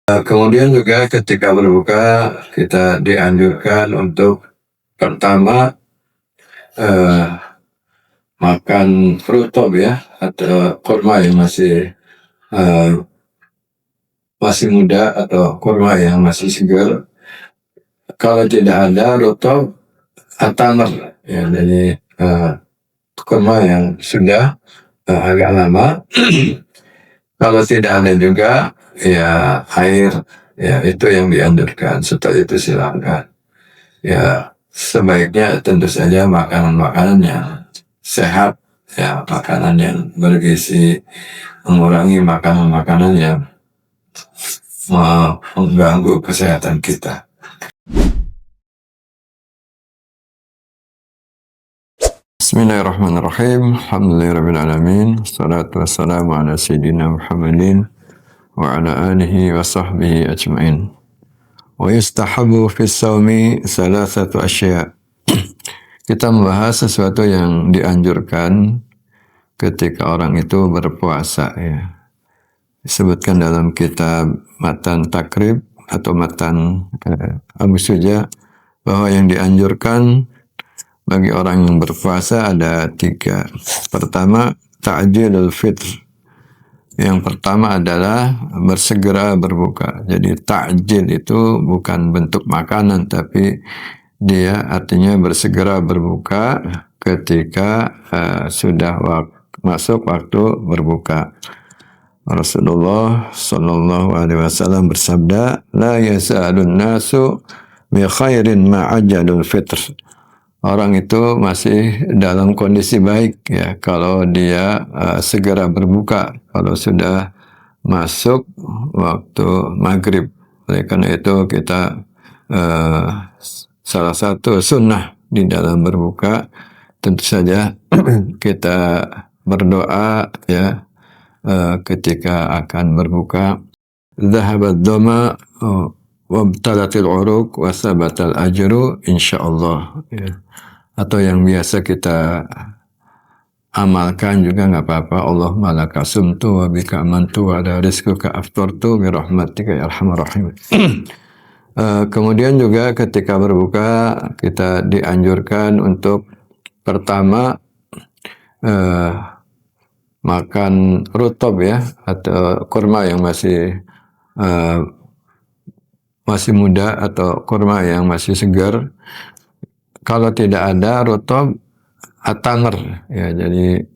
Kemudian juga ketika berbuka kita dianjurkan untuk pertama makan rutop ya, atau kurma yang masih muda atau kurma yang masih segar. Kalau tidak ada rutop, tamar ya, jadi kurma yang sudah agak lama. Kalau tidak ada juga ya air, ya itu yang dianjurkan. Setelah itu silakan. Ya sebaiknya tentu saja makanan-makanan yang sehat, ya makanan yang bergizi, mengurangi makanan-makanan yang mengganggu kesehatan kita. Bismillahirrahmanirrahim. Alhamdulillahirrahmanirrahim. Assalatu wassalamu ala sayyidina Muhammadin wa ala alihi wa sahbihi ajma'in. Wa yustahabu fi sawmi salasatu asya'. Kita membahas sesuatu yang dianjurkan ketika orang itu berpuasa ya. Disebutkan dalam kitab Matan Takrib atau Matan Abu Suja bahwa yang dianjurkan bagi orang yang berpuasa ada 3. Pertama, ta'jilul fitr. Yang pertama adalah bersegera berbuka. Jadi ta'jil itu bukan bentuk makanan, tapi dia artinya bersegera berbuka ketika sudah masuk waktu berbuka. Rasulullah Sallallahu Alaihi Wasallam bersabda, la yazalun nasu bi khairin ma'ajalul fitr. Orang itu masih dalam kondisi baik ya kalau dia segera berbuka kalau sudah masuk waktu maghrib. Oleh karena itu kita salah satu sunnah di dalam berbuka tentu saja kita berdoa ya ketika akan berbuka. Dhahabat dhama wabtalatil uruq wa sabatal ajru insyaallah ya. Atau yang biasa kita amalkan juga nggak apa-apa. Allahumma laka sumtu wa bika amantu wa ala rizquka aftartu bi rahmatika ya arhamar rahim. Kemudian juga ketika berbuka kita dianjurkan untuk pertama makan rutop ya, atau kurma yang masih muda atau kurma yang masih segar. Kalau tidak ada rutop, tamar ya, jadi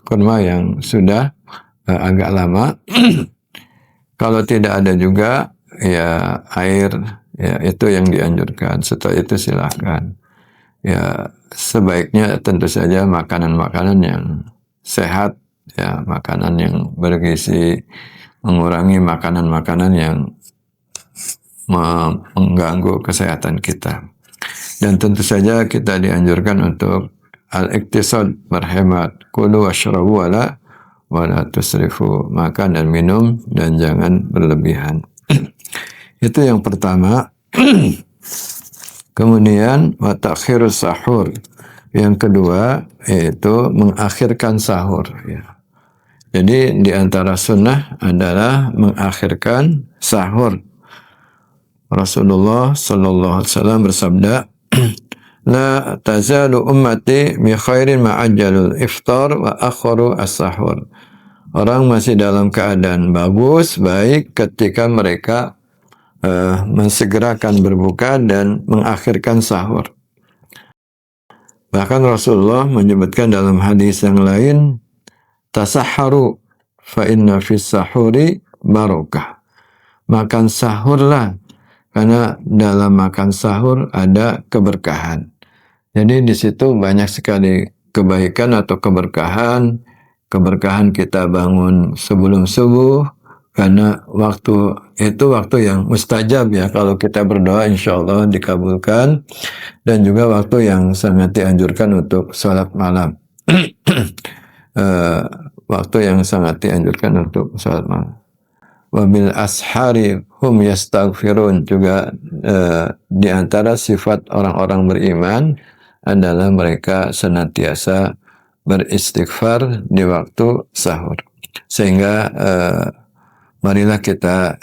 kurma yang sudah agak lama. Kalau tidak ada juga ya air, ya itu yang dianjurkan. Setelah itu silahkan. Ya sebaiknya tentu saja makanan-makanan yang sehat, ya makanan yang bergizi, mengurangi makanan-makanan yang mengganggu kesehatan kita. Dan tentu saja kita dianjurkan untuk al-iktisad, berhemat. Kulu washrabu wala tusrifu. Makan dan minum dan jangan berlebihan. Itu yang pertama. Kemudian wa ta'khirus sahur. Yang kedua yaitu mengakhirkan sahur ya. Jadi di antara sunnah adalah mengakhirkan sahur. Rasulullah Sallallahu Alaihi Wasallam bersabda, la tazalu ummati bi khairin ma'ajjalul iftar wa akharu as-sahur. Orang masih dalam keadaan bagus, baik ketika mereka mensegerakan berbuka dan mengakhirkan sahur. Bahkan Rasulullah menyebutkan dalam hadis yang lain, tasahharu fa inna fis sahuri barakah. Makan sahurlah, karena dalam makan sahur ada keberkahan. Jadi di situ banyak sekali kebaikan atau keberkahan. Keberkahan kita bangun sebelum subuh, karena waktu itu waktu yang mustajab ya. Kalau kita berdoa insya Allah dikabulkan. Dan juga waktu yang sangat dianjurkan untuk sholat malam. Waktu yang sangat dianjurkan untuk sholat malam. Wabil ashari hum yastaghfirun, juga di antara sifat orang-orang beriman adalah mereka senantiasa beristighfar di waktu sahur, sehingga marilah kita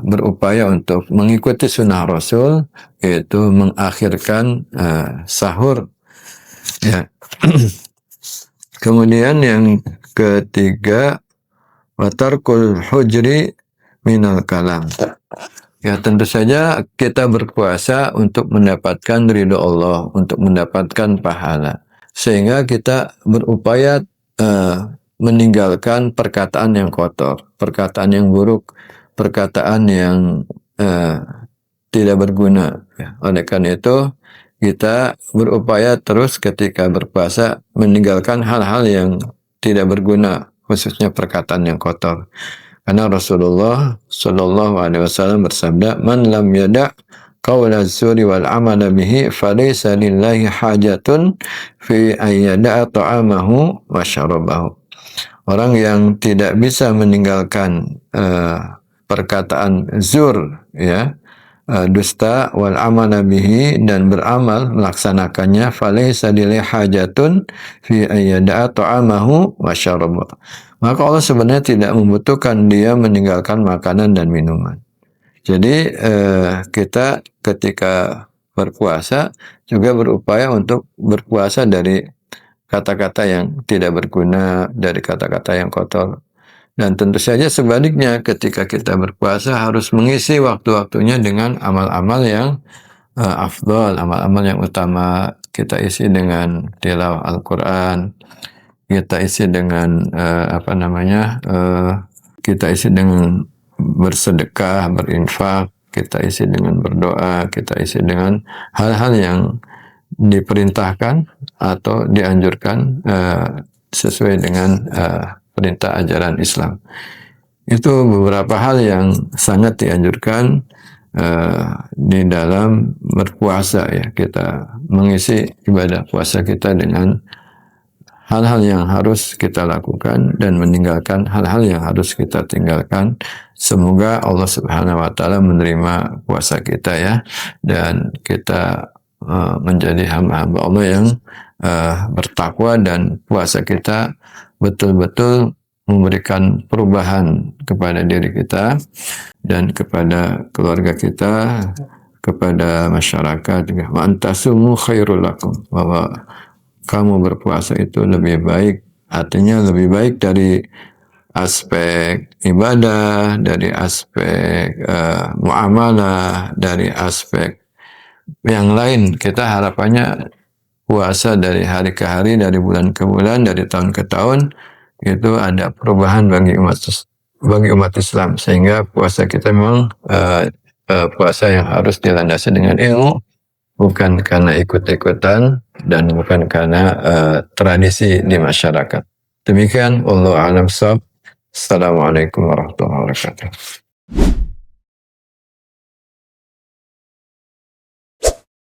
berupaya untuk mengikuti sunnah Rasul, yaitu mengakhirkan sahur. Ya. Kemudian yang ketiga, watarkul hujri minal kalam. Ya, tentu saja kita berpuasa untuk mendapatkan ridho Allah, untuk mendapatkan pahala. Sehingga kita berupaya meninggalkan perkataan yang kotor, perkataan yang buruk, perkataan yang tidak berguna. Ya. Oleh karena itu, kita berupaya terus ketika berpuasa meninggalkan hal-hal yang tidak berguna, khususnya perkataan yang kotor. Karena Rasulullah Shallallahu Alaihi Wasallam bersabda, "Man lam yada' qaula zuri wal amala bihi, falaysa lillahi hajatun fi ayyada'a ta'amahu wa syarabahu." Orang yang tidak bisa meninggalkan perkataan zur, ya, dusta, wal amala bihi, dan beramal melaksanakannya, falaysa lillahi hajatun fi ayyada'a ta'amahu wa syarabahu. Maka Allah sebenarnya tidak membutuhkan dia meninggalkan makanan dan minuman. Jadi kita ketika berpuasa juga berupaya untuk berpuasa dari kata-kata yang tidak berguna, dari kata-kata yang kotor. Dan tentu saja sebaliknya, ketika kita berpuasa harus mengisi waktu-waktunya dengan amal-amal yang afdal, amal-amal yang utama. Kita isi dengan tilawah Al-Quran, kita isi dengan kita isi dengan bersedekah, berinfak, kita isi dengan berdoa, kita isi dengan hal-hal yang diperintahkan atau dianjurkan sesuai dengan perintah ajaran Islam. Itu beberapa hal yang sangat dianjurkan di dalam berpuasa, ya. Kita mengisi ibadah puasa kita dengan hal-hal yang harus kita lakukan dan meninggalkan hal-hal yang harus kita tinggalkan. Semoga Allah Subhanahu wa taala menerima puasa kita, ya, dan kita menjadi hamba-hamba Allah yang bertakwa, dan puasa kita betul-betul memberikan perubahan kepada diri kita dan kepada keluarga kita, kepada masyarakat. Wa antasumu khairul lakum, bahwa kamu berpuasa itu lebih baik, artinya lebih baik dari aspek ibadah, dari aspek muamalah, dari aspek yang lain. Kita harapannya puasa dari hari ke hari, dari bulan ke bulan, dari tahun ke tahun, itu ada perubahan bagi umat Islam, sehingga puasa kita memang puasa yang harus dilandasi dengan ilmu, bukan karena ikut-ikutan dan bukan karena tradisi di masyarakat. Demikian, wallahu a'lam bishawab. Assalamualaikum warahmatullahi wabarakatuh.